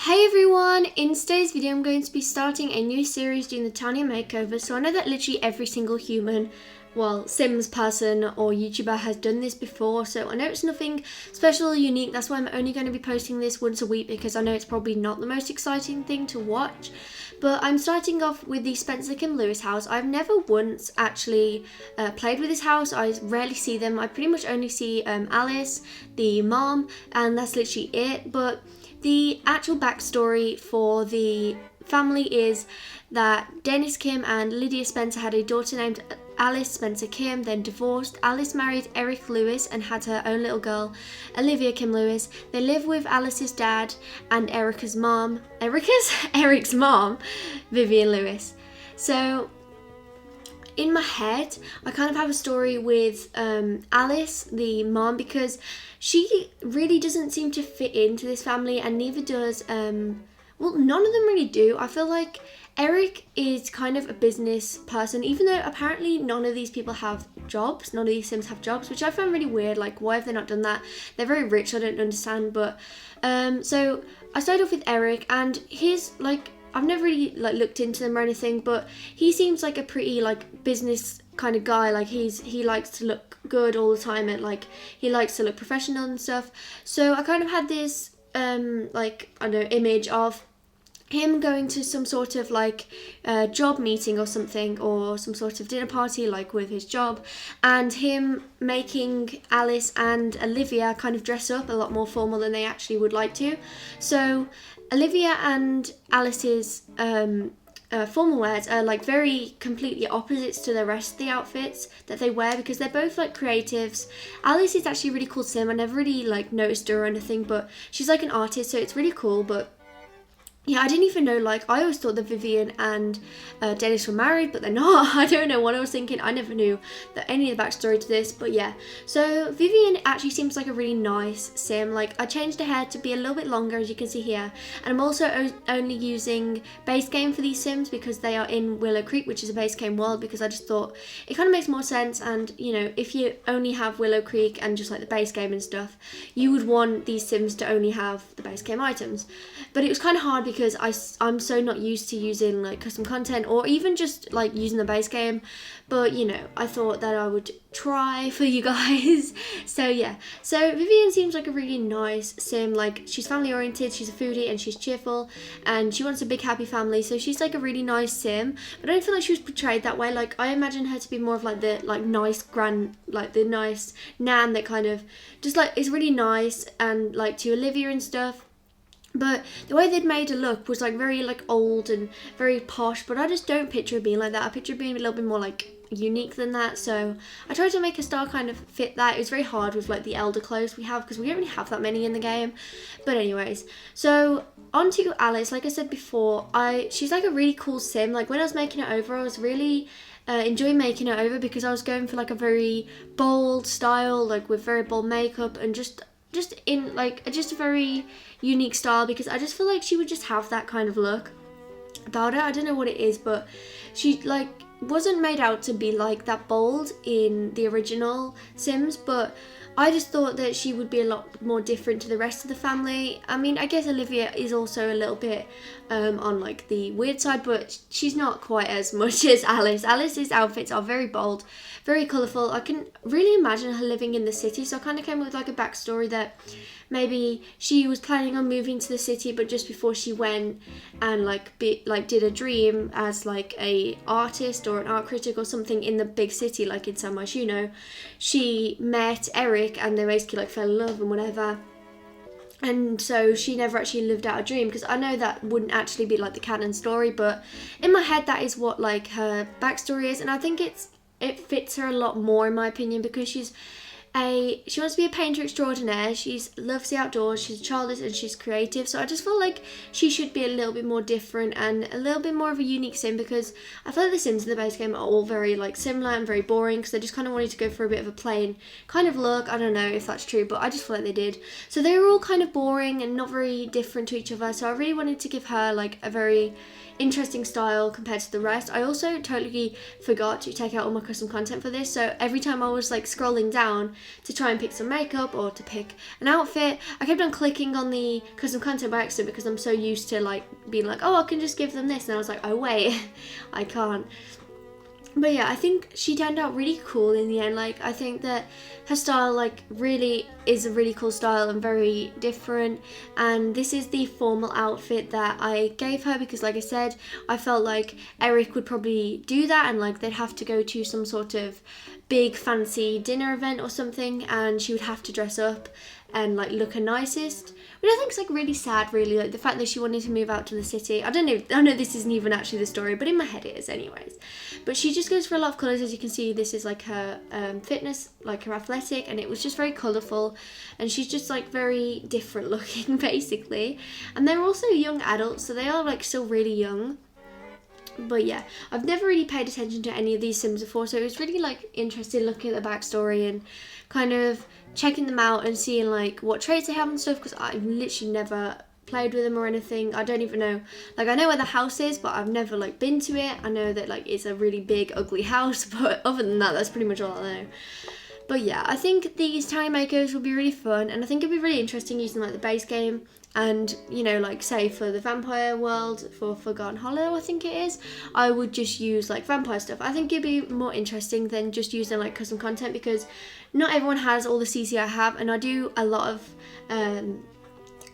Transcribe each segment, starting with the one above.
Hey everyone! In today's video I'm going to be starting a new series doing the Townie Makeover. So I know that literally every single human, well, Sims person or YouTuber has done this before, so I know it's nothing special or unique. That's why I'm only going to be posting this once a week, because I know it's probably not the most exciting thing to watch. But I'm starting off with the Spencer Kim Lewis house. I've never once actually played with this house. I rarely see them. I pretty much only see Alice, the mom, and that's literally it. But the actual backstory for the family is that Dennis Kim and Lydia Spencer had a daughter named Alice Spencer Kim, then divorced. Alice married Eric Lewis and had her own little girl, Olivia Kim Lewis. They live with Alice's dad and Eric's mom, Vivian Lewis. So in my head, I kind of have a story with Alice, the mom, because she really doesn't seem to fit into this family, and neither does, well, none of them really do. I feel like Eric is kind of a business person, even though apparently none of these people have jobs. None of these Sims have jobs, which I find really weird. Like, why have they not done that? They're very rich, I don't understand. But, so I started off with Eric, and he's like, I've never really looked into them or anything, but he seems like a pretty business kind of guy. Like he likes to look good all the time, and he likes to look professional and stuff. So I kind of had this I don't know, image of him going to some sort of job meeting or something, or some sort of dinner party with his job, and him making Alice and Olivia kind of dress up a lot more formal than they actually would like to. So Olivia and Alice's formal wears are very completely opposites to the rest of the outfits that they wear, because they're both creatives. Alice is actually a really cool sim. I never really noticed her or anything, but she's an artist, so it's really cool. But yeah, I didn't even know, I always thought that Vivian and Dennis were married, but they're not. I don't know what I was thinking. I never knew that any of the backstory to this, but yeah. So Vivian actually seems like a really nice sim. I changed her hair to be a little bit longer, as you can see here. And I'm also only using base game for these sims because they are in Willow Creek, which is a base game world, because I just thought it kind of makes more sense. And, you know, if you only have Willow Creek and just the base game and stuff, you would want these sims to only have the base game items. But it was kind of hard because I'm so not used to using custom content, or even just using the base game. But you know, I thought that I would try for you guys. So yeah, so Vivian seems like a really nice sim. She's family oriented, she's a foodie, and she's cheerful, and she wants a big happy family. So she's a really nice sim, but I don't feel like she was portrayed that way. I imagine her to be more of the nice grand, the nice nan that kind of just is really nice and to Olivia and stuff. But the way they'd made her look was very old and very posh, but I just don't picture her being like that. I picture her being a little bit more unique than that. So I tried to make her style kind of fit that. It was very hard with the elder clothes we have, because we don't really have that many in the game. But anyways, so on to Alice. Like I said before, she's a really cool sim. When I was making it over, I was really enjoying making it over, because I was going for a very bold style, with very bold makeup, and just in just a very unique style, because I just feel she would just have that kind of look about her. I don't know what it is, but she wasn't made out to be that bold in the original Sims, but I just thought that she would be a lot more different to the rest of the family. I mean, I guess Olivia is also a little bit on the weird side, but she's not quite as much as Alice. Alice's outfits are very bold, very colourful. I can really imagine her living in the city, so I kind of came up with a backstory that maybe she was planning on moving to the city, but just before she went and did a dream as a artist or an art critic or something in the big city, in San Marino, she met Eric and they basically fell in love and whatever. And so she never actually lived out a dream, because I know that wouldn't actually be the canon story, but in my head that is what her backstory is, and I think it fits her a lot more, in my opinion, because she wants to be a painter extraordinaire. She loves the outdoors, she's childish, and she's creative. So I just feel she should be a little bit more different and a little bit more of a unique sim, because I feel the Sims in the base game are all very similar and very boring, because they just kind of wanted to go for a bit of a plain kind of look. I don't know if that's true, but I just feel they did. So they were all kind of boring and not very different to each other. So I really wanted to give her a very interesting style compared to the rest. I also totally forgot to take out all my custom content for this, so every time I was like scrolling down to try and pick some makeup or to pick an outfit, I kept on clicking on the custom content by accident because I'm so used to like being like, oh, I can just give them this, and I was like, oh wait, I can't. But yeah, I think she turned out really cool in the end. Like, I think that her style, like, really is a really cool style and very different. And this is the formal outfit that I gave her because, like I said, I felt like Eric would probably do that and, like, they'd have to go to some sort of big fancy dinner event or something and she would have to dress up and, like, look her nicest. Which I think is like really sad, really, like the fact that she wanted to move out to the city. I know this isn't even actually the story, but in my head it is anyways. But she just goes for a lot of colours. As you can see, this is like her fitness, like her athletic, and it was just very colourful, and she's just like very different looking basically. And they're also young adults, so they are like still really young. But yeah, I've never really paid attention to any of these Sims before, so it was really like interesting looking at the backstory and kind of checking them out and seeing like what traits they have and stuff, because I've literally never played with them or anything. I don't even know, like I know where the house is, but I've never like been to it. I know that like it's a really big ugly house, but other than that, that's pretty much all I know. But yeah, I think these Townie Makeovers will be really fun, and I think it'd be really interesting using like the base game and, you know, like say for the vampire world, for Forgotten Hollow I think it is, I would just use like vampire stuff. I think it'd be more interesting than just using like custom content, because not everyone has all the CC I have, and I do a lot of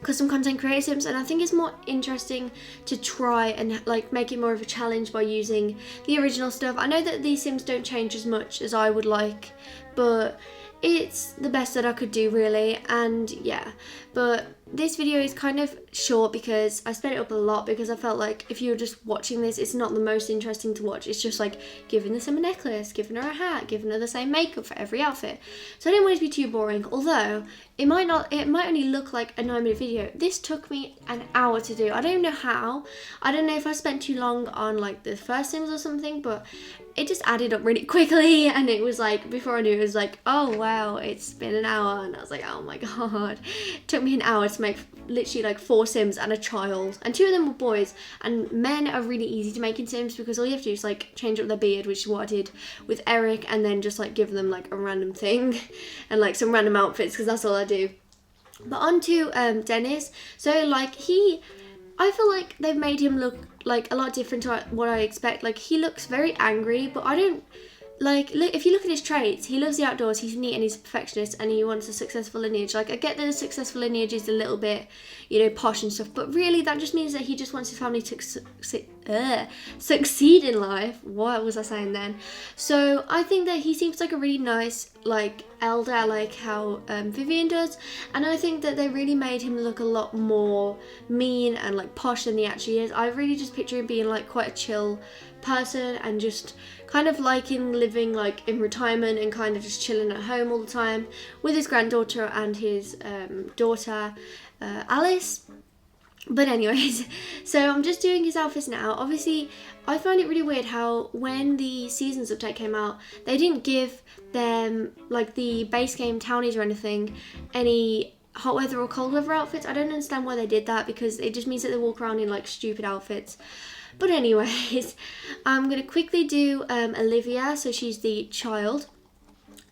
custom content creator Sims, and I think it's more interesting to try and like make it more of a challenge by using the original stuff. I know that these Sims don't change as much as I would like, but it's the best that I could do really. And yeah, but this video is kind of short because I sped it up a lot, because I felt like if you're just watching this, it's not the most interesting to watch. It's just like giving the Sim a necklace, giving her a hat, giving her the same makeup for every outfit. So I didn't want it to be too boring, although it might only look like a 9-minute video. This took me an hour to do. I don't even know how. I don't know if I spent too long on like the first Sims or something, but it just added up really quickly, and it was like, before I knew it was like, oh wow, it's been an hour, and I was like, oh my god. It took me an hour to make literally like 4 Sims and a child, and 2 of them were boys. And men are really easy to make in Sims because all you have to do is like change up their beard, which is what I did with Eric, and then just like give them like a random thing and like some random outfits, because that's all I do. But on to Dennis. So like I feel like they've made him look like a lot different to what I expect. Like he looks very angry, but I don't like, look, if you look at his traits, he loves the outdoors, he's neat and he's a perfectionist, and he wants a successful lineage. Like, I get that a successful lineage is a little bit, you know, posh and stuff, but really that just means that he just wants his family to succeed in life. What was I saying then? So I think that he seems like a really nice, like, elder, like how Vivian does, and I think that they really made him look a lot more mean and like posh than he actually is. I really just picture him being like quite a chill person and just kind of liking living like in retirement and kind of just chilling at home all the time with his granddaughter and his daughter Alice. But anyways, so I'm just doing his outfits now. Obviously, I find it really weird how when the Seasons update came out, they didn't give them, like the base game Townies or anything, any hot weather or cold weather outfits. I don't understand why they did that, because it just means that they walk around in like stupid outfits. But anyways, I'm going to quickly do Olivia, so she's the child.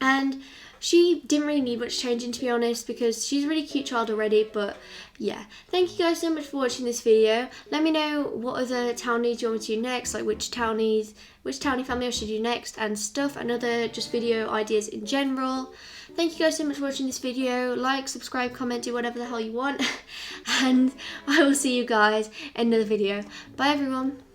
And she didn't really need much changing, to be honest, because she's a really cute child already. But yeah, thank you guys so much for watching this video. Let me know what other Townies you want me to do next, like which Townie family I should do next and stuff, and other just video ideas in general. Thank you guys so much for watching this video. Like, subscribe, comment, do whatever the hell you want. And I will see you guys in another video. Bye everyone.